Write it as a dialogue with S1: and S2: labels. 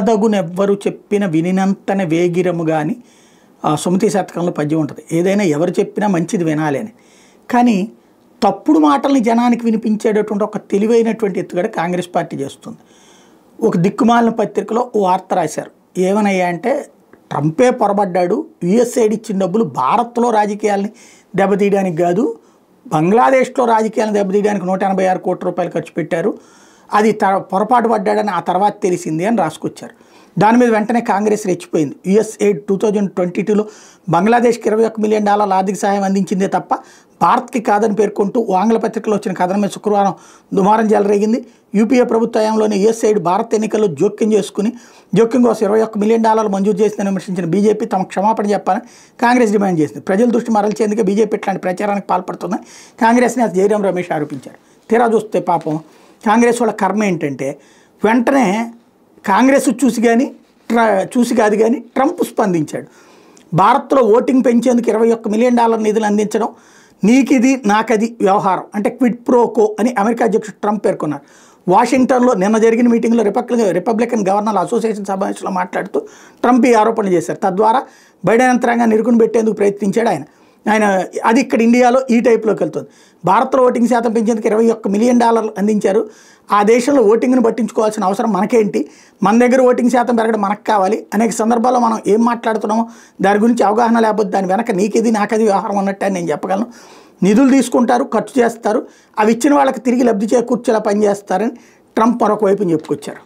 S1: వినదగునెవ్వరు చెప్పిన వినినంతనే వేగిరము కానీ సుమతి శతకంలో పద్యం ఉంటుంది. ఏదైనా ఎవరు చెప్పినా మంచిది వినాలి అని. కానీ తప్పుడు మాటల్ని జనానికి వినిపించేటటువంటి ఒక తెలివైనటువంటి ఎత్తుగడ కాంగ్రెస్ పార్టీ చేస్తుంది. ఒక దిక్కుమాలిన పత్రికలో ఓ వార్త రాశారు. ఏమనయ్యా అంటే, ట్రంపే పొరబడ్డాడు, యుఎస్ఐడి ఇచ్చిన డబ్బులు భారత్లో రాజకీయాల్ని దెబ్బతీయడానికి కాదు, బంగ్లాదేశ్లో రాజకీయాలను దెబ్బతీయడానికి 186 కోట్ల రూపాయలు ఖర్చు పెట్టారు, అది పొరపాటు పడ్డాడని ఆ తర్వాత తెలిసింది అని రాసుకొచ్చారు. దాని మీద వెంటనే కాంగ్రెస్ రెచ్చిపోయింది. యుఎస్ఐడ్ 2022లో బంగ్లాదేశ్కి $21 మిలియన్ ఆర్థిక సహాయం అందించిందే తప్ప భారత్కి కాదని పేర్కొంటూ ఆంగ్ల పత్రికలో వచ్చిన కథనం మీద శుక్రవారం దుమారం చెలరేగింది. యూపీఏ ప్రభుత్వ హయాంలోని యుఎస్ఐడ్ భారత్ ఎన్నికల్లో జోక్యం కోసం $21 మిలియన్ మంజూరు చేసిందని విమర్శించిన బీజేపీ తమ క్షమాపణ చెప్పాలని కాంగ్రెస్ డిమాండ్ చేసింది. ప్రజల దృష్టి మరల్చేందుకే బీజేపీ ఇట్లాంటి ప్రచారానికి పాల్పడుతుందని కాంగ్రెస్ నేత జయరాం రమేష్ ఆరోపించారు. తీరా చూస్తే పాపం కాంగ్రెస్ వాళ్ళ కర్మ ఏంటంటే, వెంటనే కాంగ్రెస్ చూసి కాదు కానీ ట్రంప్ స్పందించాడు. భారత్లో ఓటింగ్ పెంచేందుకు $21 మిలియన్ నిధులు అందించడం నీకిది నాకది వ్యవహారం అంటే క్విడ్ ప్రోకో అని అమెరికా అధ్యక్షుడు ట్రంప్ పేర్కొన్నారు. వాషింగ్టన్లో నిన్న జరిగిన మీటింగ్లో రిపబ్లికన్ గవర్నర్ల అసోసియేషన్ సమావేశంలో మాట్లాడుతూ ట్రంప్ ఈ ఆరోపణలు చేశారు. తద్వారా బైడెన్ యంత్రాంగాన్ని ఇరుకుని పెట్టేందుకు ప్రయత్నించాడు ఆయన. అది ఇక్కడ ఇండియాలో ఈ టైప్లోకి వెళ్తుంది. భారత్లో ఓటింగ్ శాతం పెంచేందుకు $21 మిలియన్ అందించారు. ఆ దేశంలో ఓటింగ్ను పట్టించుకోవాల్సిన అవసరం మనకేంటి, మన దగ్గర ఓటింగ్ శాతం పెరగడం మనకు కావాలి. అనేక సందర్భాల్లో మనం ఏం మాట్లాడుతున్నామో దాని గురించి అవగాహన లేకపోతే దాని వెనక నీకేది నాకది వ్యవహారం అన్నట్టు నేను చెప్పగలను. నిధులు తీసుకుంటారు, ఖర్చు చేస్తారు, అవి ఇచ్చిన వాళ్ళకి తిరిగి లబ్ధి చేకూర్చేలా పనిచేస్తారని ట్రంప్ మరొక వైపుని చెప్పుకొచ్చారు.